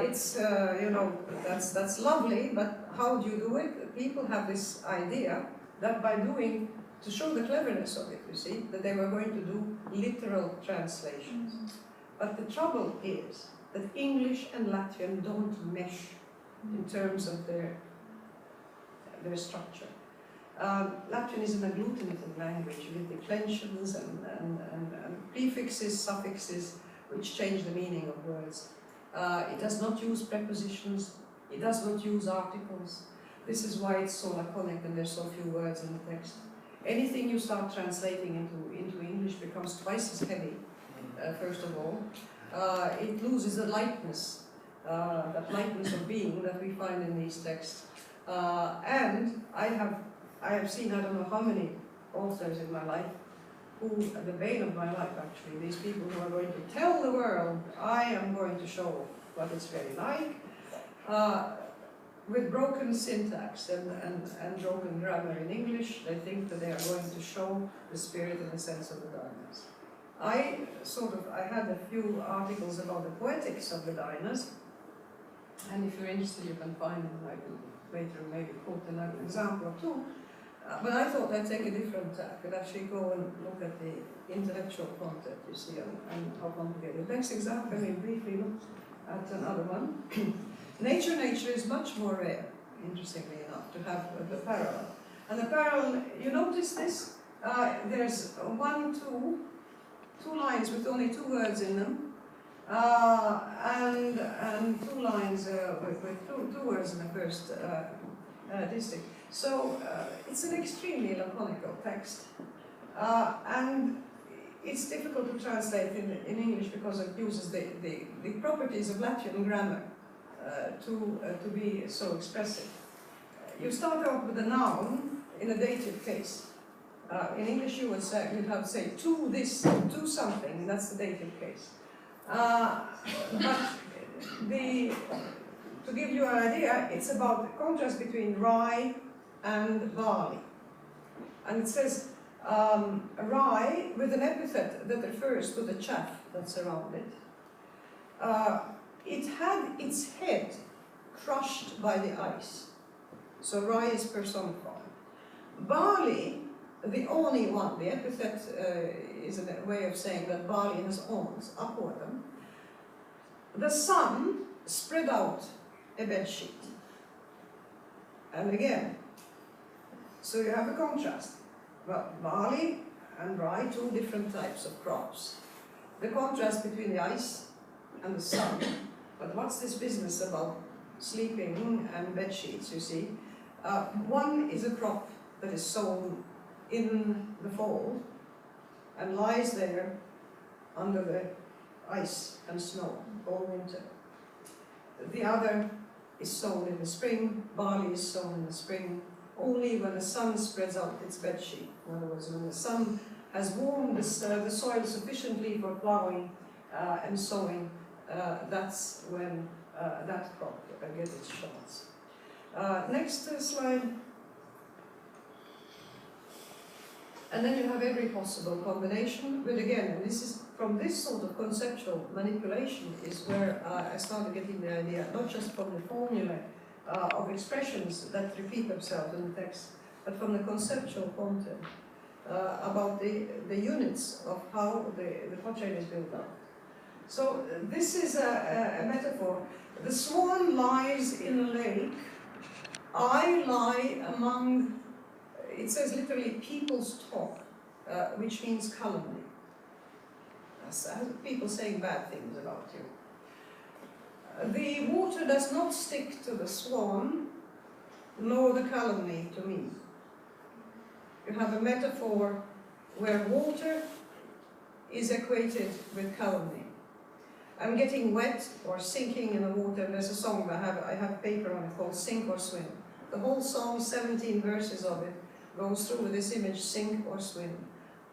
It's, you know, that's lovely, but how do you do it? People have this idea that by doing, to show the cleverness of it, you see, that they were going to do literal translations. But the trouble is that English and Latvian don't mesh in terms of their structure. Latvian is an agglutinative language with declensions and prefixes, suffixes, which change the meaning of words. It does not use prepositions, it does not use articles. This is why it's so laconic and there's so few words in the text. Anything you start translating into English becomes twice as heavy, first of all. It loses the lightness, that lightness of being that we find in these texts. And I have seen, I don't know how many authors in my life, who, the bane of my life actually, these people who are going to tell the world, I am going to show what it's really like, with broken syntax and broken grammar in English. They think that they are going to show the spirit and the sense of the Dainas. I had a few articles about the poetics of the Dainas, and if you're interested you can find them. I will later maybe quote an example or two. But I thought I'd take a different tack and actually go and look at the intellectual content, you see, and how complicated. Next example, we briefly look at another one. Nature is much more rare, interestingly enough, to have the parallel. And the parallel, you notice this? There's two lines with only two words in them, and two lines with two words in the first distinct. So it's an extremely laconical text, and it's difficult to translate in English because it uses the properties of Latvian grammar to be so expressive. You start out with a noun in a dative case. In English you'd have to say to this, to something, and that's the dative case. But to give you an idea, it's about the contrast between rye and barley. And it says rye with an epithet that refers to the chaff that's around it. It had its head crushed by the ice. So rye is personified. Barley, the only one, the epithet is a way of saying that barley has horns, upward them. The sun spread out a bed sheet. And again, so you have a contrast. Well, barley and rye, two different types of crops. The contrast between the ice and the sun. But what's this business about sleeping and bed sheets, you see? One is a crop that is sown in the fall and lies there under the ice and snow all winter. The other is sown in the spring. Barley is sown in the spring only when the sun spreads out its bed sheet. In other words, when the sun has warmed the soil sufficiently for plowing and sowing, that's when that crop gets its shots. Next slide. And then you have every possible combination, but again, and this is from this sort of conceptual manipulation is where I started getting the idea, not just from the formulae of expressions that repeat themselves in the text, but from the conceptual content about the units of how the portrait is built up. So this is a metaphor. The swan lies in a lake. I lie among, it says literally people's talk, which means calumny. That's people saying bad things about you. The water does not stick to the swan, nor the calumny to me. You have a metaphor where water is equated with calumny. I'm getting wet or sinking in the water. There's a song I have paper on it called Sink or Swim. The whole song, 17 verses of it, goes through with this image, sink or swim.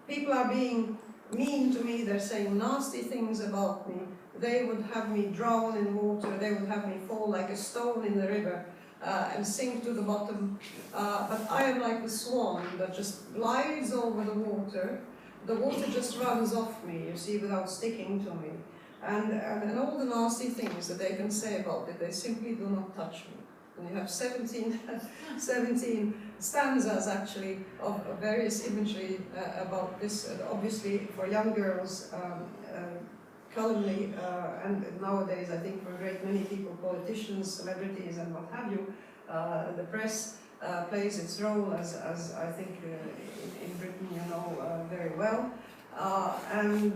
People are being mean to me, they're saying nasty things about me. They would have me drown in water, they would have me fall like a stone in the river and sink to the bottom. But I am like the swan that just glides over the water. The water just runs off me, you see, without sticking to me. And all the nasty things that they can say about it, they simply do not touch me. And you have 17 stanzas actually of various imagery about this. Obviously for young girls, calumny, and nowadays I think for a great many people, politicians, celebrities and what have you, the press plays its role as I think in Britain you know very well. And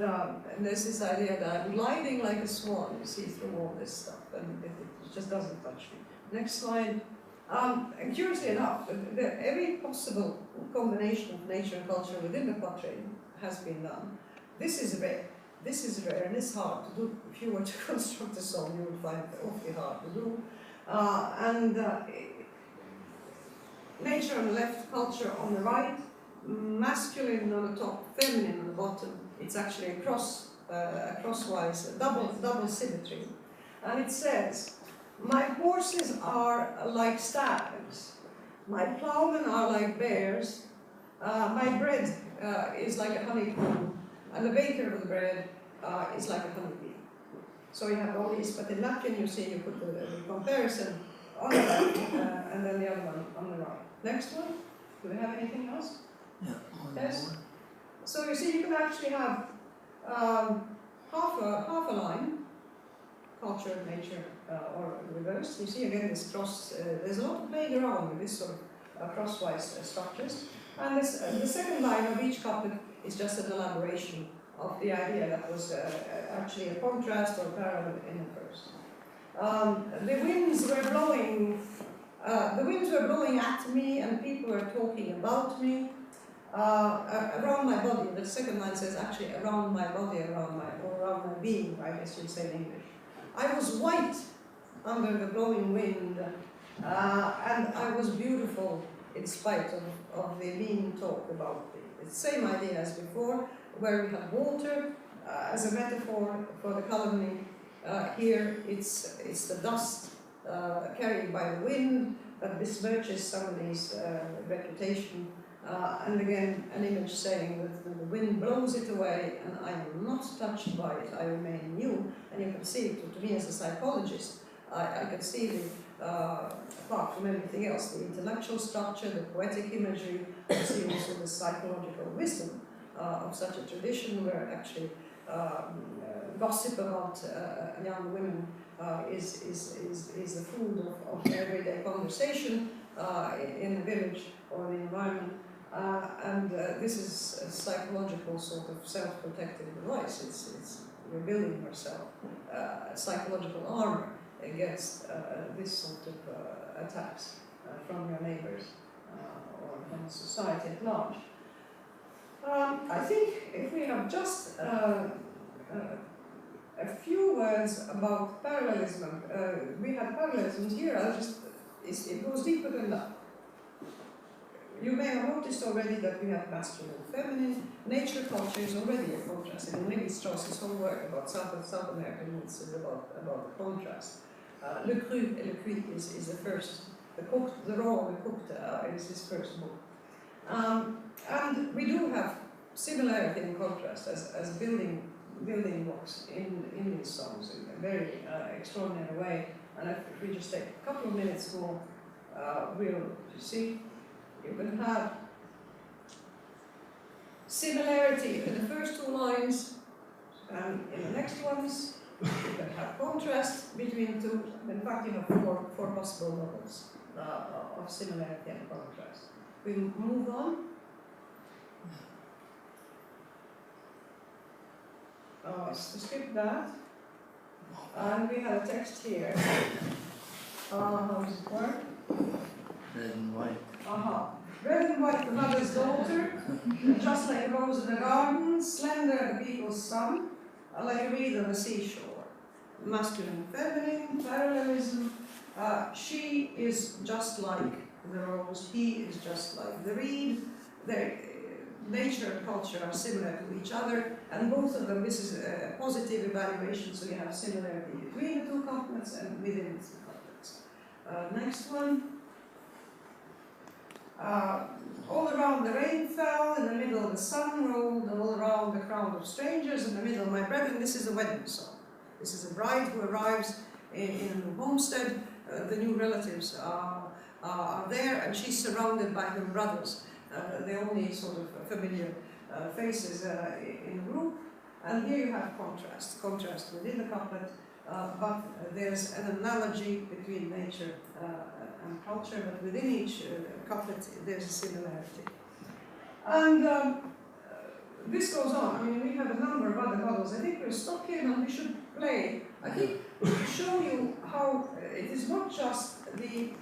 there's this idea that I'm gliding like a swan, you see, through all this stuff, and it just doesn't touch me. Next slide. And curiously enough, every possible combination of nature and culture within the quatrain has been done. This is rare. This is rare, and it's hard to do. If you were to construct a song, you would find it awfully hard to do. Nature on the left, culture on the right, masculine on the top, feminine on the bottom. It's actually a crosswise, double symmetry. And it says, my horses are like stags, my ploughmen are like bears, my bread is like a honeycomb, and the baker of the bread is like a honeybee. So you have all these, but in Latvian you see you put the comparison on the left and then the other one on the right. Next one. Do we have anything else? Yeah, Yes. So you see you can actually have half a line, culture, nature, or reverse. You see again this cross, there's a lot of playing around with this sort of crosswise structures. And this, the second line of each couplet is just an elaboration of the idea that was actually a contrast or parallel in the first. The winds were blowing at me, and people were talking about me. Around my body. The second line says actually around my body, around my being, I guess you'd say in English. I was white under the blowing wind, and I was beautiful in spite of the mean talk about me. It's the same idea as before, where we have water as a metaphor for the calumny. Here it's the dust carried by the wind that besmirches somebody's reputation. And again, an image saying that the wind blows it away and I am not touched by it, I remain new. And you can see, to me as a psychologist, I can see the, apart from everything else, the intellectual structure, the poetic imagery, I see also the psychological wisdom of such a tradition where actually gossip about young women is the food of everyday conversation in the village or the environment. This is a psychological sort of self-protective device. It's you're building yourself psychological armor against this sort of attacks from your neighbors or from society at large. I think if we have just a few words about parallelism, we have parallelisms here. It goes deeper than that. You may have noticed already that we have masculine and feminine. Nature culture is already a contrast. And maybe Strauss's whole work about South American myths is about the contrast. Le cru et le cuit is the first. The cooked, the raw and the cooked is his first book. And we do have similarity and contrast as building blocks in these songs in a very extraordinary way. And if we just take a couple of minutes more, we'll see. You can have similarity in the first two lines, and in the next ones, you can have contrast between the two. In fact, you have four possible models of similarity and contrast. We'll move on. So skip that. And we have a text here. How does it work? Red and white. Red and white, the mother's daughter, just like a rose in the garden, slender the people's son, like a reed on the seashore. masculine and feminine, parallelism. She is just like the rose, he is just like the reed. Their nature and culture are similar to each other, and both of them, this is a positive evaluation, so you have similarity between the two couplets and within the two couplets. Next one. All around the rain fell, in the middle the sun rolled, all around the crowd of strangers, in the middle my brethren. This is a wedding song. This is a bride who arrives in a new homestead. The new relatives are there, and she's surrounded by her brothers, the only sort of familiar faces in the group. And here you have contrast within the couplet, but there's an analogy between nature and culture, but within each couplet there's a similarity. And this goes on. I mean, we have a number of other models. I think we'll stop here and we should play. I think to show you how it is not just the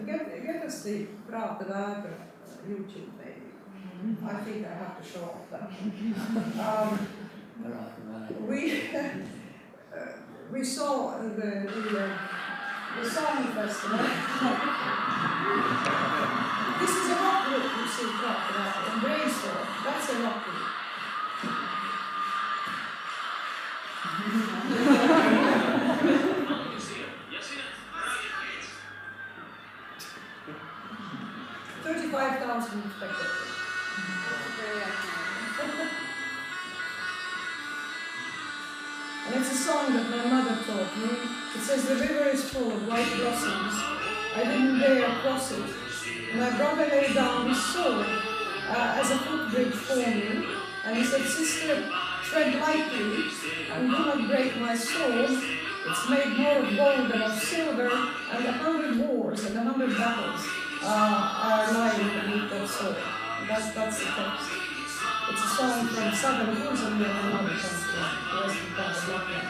get us the Vaira VIKE YouTube maybe. I think I have to show off that. We saw the song festival. This is a rock group you see in Brainstorm. That's a rock group. $35,000 spectators. And it's a song that my mother taught me. It says, the river is full of white blossoms. I didn't dare cross it. My brother laid down his sword as a footbridge for me. And he said, sister, tread lightly and do not break my sword. It's made more of gold than of silver, and 100 wars and 100 battles are lying beneath that sword. That's the text. It's a song from southern Queensland and another country, the western part of Latvia.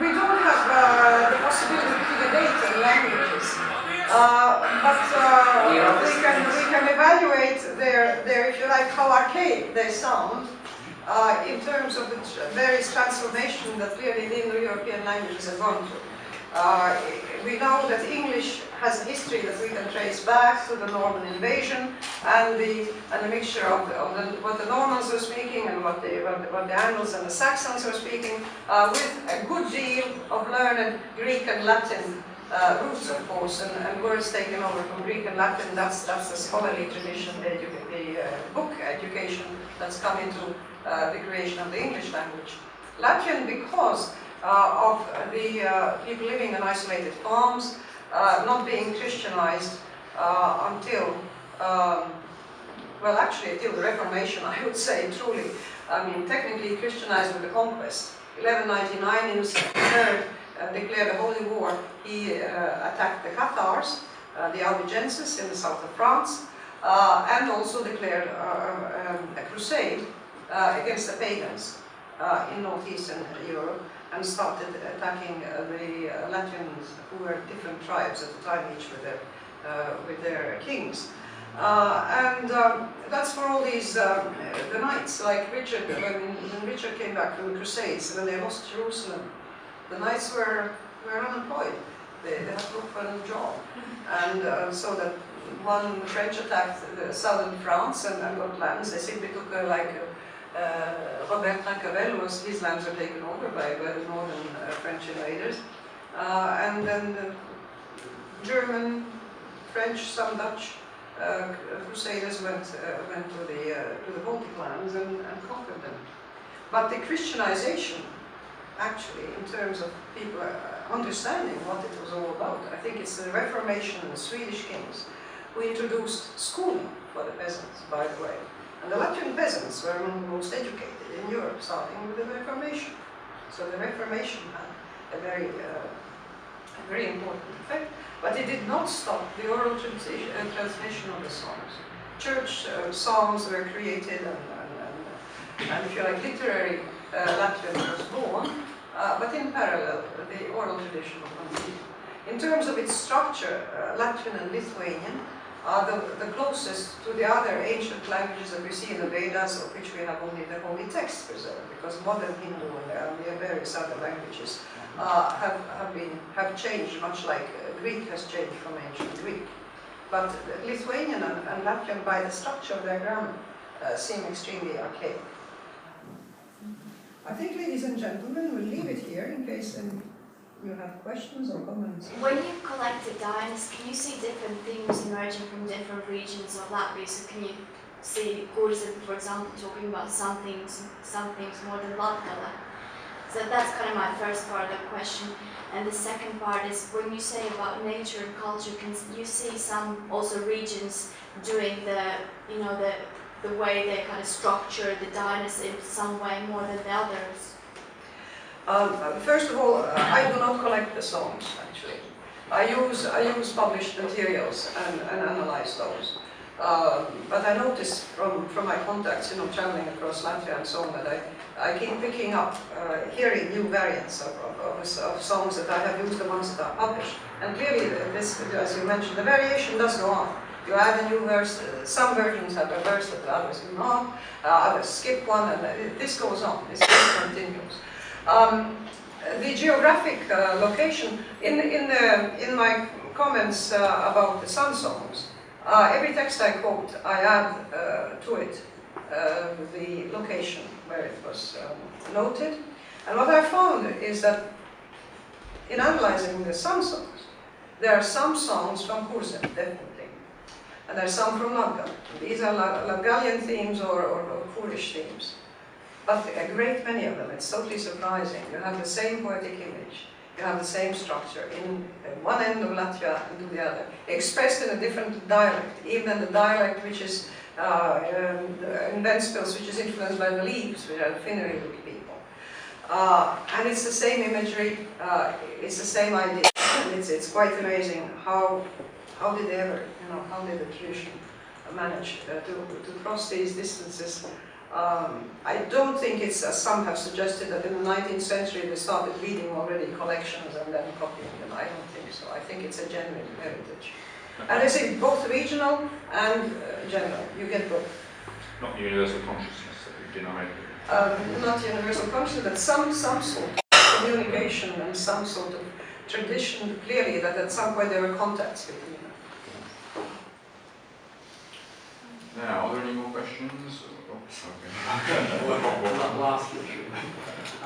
We don't have the possibility to give a date in languages, but we can evaluate their, if you like, how archaic they sound in terms of the various transformations that really the Indo-European languages have gone through. We know that English has a history that we can trace back to the Norman invasion and the mixture of what the Normans were speaking and what the Angles and the Saxons were speaking, with a good deal of learned Greek and Latin roots, of course, and words taken over from Greek and Latin. That's the scholarly tradition, the book education that's come into the creation of the English language. Latvian, because of the people living in isolated farms, not being Christianized until, well, actually until the Reformation, I would say, truly. I mean, technically Christianized with the conquest. 1199, Innocent III declared a holy war. He attacked the Cathars, the Albigenses in the south of France, and also declared a crusade against the pagans in northeastern Europe, and started attacking the Latvians, who were different tribes at the time, each with their kings. And that's for all these, the knights, like Richard, when Richard came back from the Crusades, when they lost Jerusalem, the knights were unemployed. They had to look for a new job. And so that when the French attacked the southern France and got lands, they simply took Robert Tancavelle, his lands were taken over by the northern French invaders. And then the German, French, some Dutch crusaders went to the Baltic lands and conquered them. But the Christianization, actually, in terms of people understanding what it was all about, I think it's the Reformation and the Swedish kings who introduced schooling for the peasants, by the way. And the Latvian peasants were among the most educated in Europe, starting with the Reformation. So the Reformation had a very important effect, but it did not stop the oral transmission of the songs. Church songs were created, and if you like, literary Latvian was born but in parallel, the oral tradition will continue. In terms of its structure, Latvian and Lithuanian are the closest to the other ancient languages that we see in the Vedas, of which we have only the holy texts preserved, because modern Hindu and the various other languages have changed, much like Greek has changed from ancient Greek. But Lithuanian and Latvian, by the structure of their grammar, seem extremely archaic. I think, ladies and gentlemen, we'll leave it here in case you have questions or comments. When you collected Dainas, can you see different themes emerging from different regions of Latvia? So can you see Kurzen, for example, talking about some things more than Latgale? So that's kind of my first part of the question. And the second part is, when you say about nature and culture, can you see some also regions doing the way they kind of structure the Dainas in some way more than the others? First of all, I do not collect the songs, actually. I use published materials and analyze those. But I noticed from my contacts, traveling across Latvia and so on, that I keep picking up, hearing new variants of songs that I have used, the ones that are published. And clearly, this, as you mentioned, the variation does go on. You add a new verse, some versions have a verse that others do not, others skip one, and this goes on, this continues. The geographic location, in my comments about the sun songs, every text I quote, I add to it the location where it was noted. And what I found is that in analyzing the sun songs, there are some songs from Kurzen, definitely. And there are some from Latgal. These are Latgalian themes or Kurish themes. But a great many of them, it's totally surprising. You have the same poetic image, you have the same structure in one end of Latvia and to the other, expressed in a different dialect, even the dialect which is in Ventspils, which is influenced by the Leaves, which are Finnery people. And it's the same imagery, it's the same idea. And it's quite amazing how did they ever, how did the tradition manage to cross these distances? I don't think it's, as some have suggested, that in the 19th century they started reading already collections and then copying them. I don't think so. I think it's a genuine heritage. And I say both regional and general. You get both. Not universal consciousness that we deny. Not universal consciousness, but some sort of communication and some sort of tradition, clearly, that at some point there were contacts between them. Now, are there any more questions? Last issue. I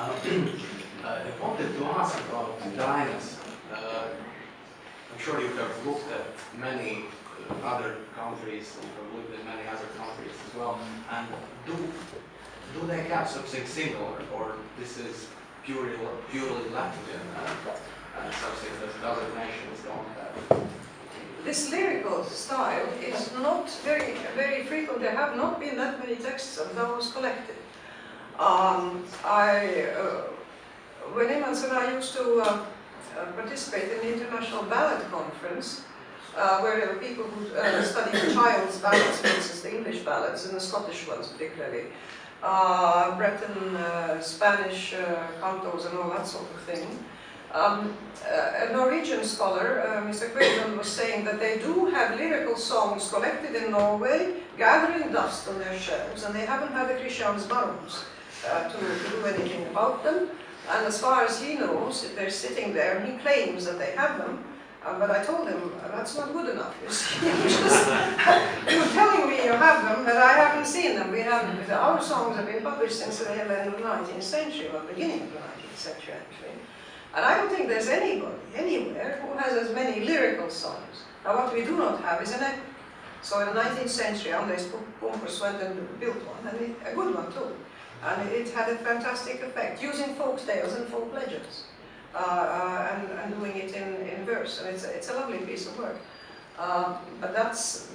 wanted to ask about Dainas. I'm sure you have looked at many other countries, you have looked at many other countries as well, and do they have something similar, or this is purely Latvian and something that other nations don't have? This lyrical style is not very frequent. There have not been that many texts of those collected. When Imans and I used to participate in the International Ballad Conference, where there were people who studied child's ballads, for instance, the English ballads, and the Scottish ones particularly, Breton, Spanish cantos and all that sort of thing. A Norwegian scholar, Mr. Quigman, was saying that they do have lyrical songs collected in Norway, gathering dust on their shelves, and they haven't had the Kristiansbarns to do anything about them. And as far as he knows, they're sitting there, and he claims that they have them. But I told him, that's not good enough. You're telling me you have them, but I haven't seen them. We haven't. Our songs have been published since the end of the 19th century, or beginning of the 19th century, actually. And I don't think there's anybody, anywhere, who has as many lyrical songs. Now, what we do not have is an epic. So in the 19th century, Andres Pumpers went and built one, and a good one too. And it had a fantastic effect, using folk tales and folk legends, and doing it in verse. And it's a lovely piece of work. But that's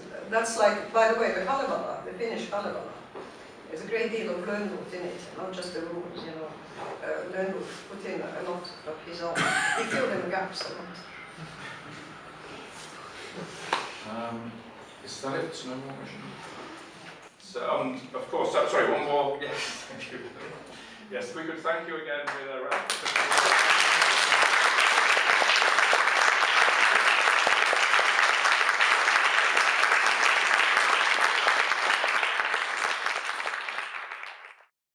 like, by the way, the Kalevala, the Finnish Kalevala, there's a great deal of Lönnrot in it, not just the rules, Lönnrot put in a lot of his own. He filled in the gaps a lot. Is that it? No more questions? So, of course, sorry, one more. Yes, thank you. Yes, we could thank you again with a round of applause.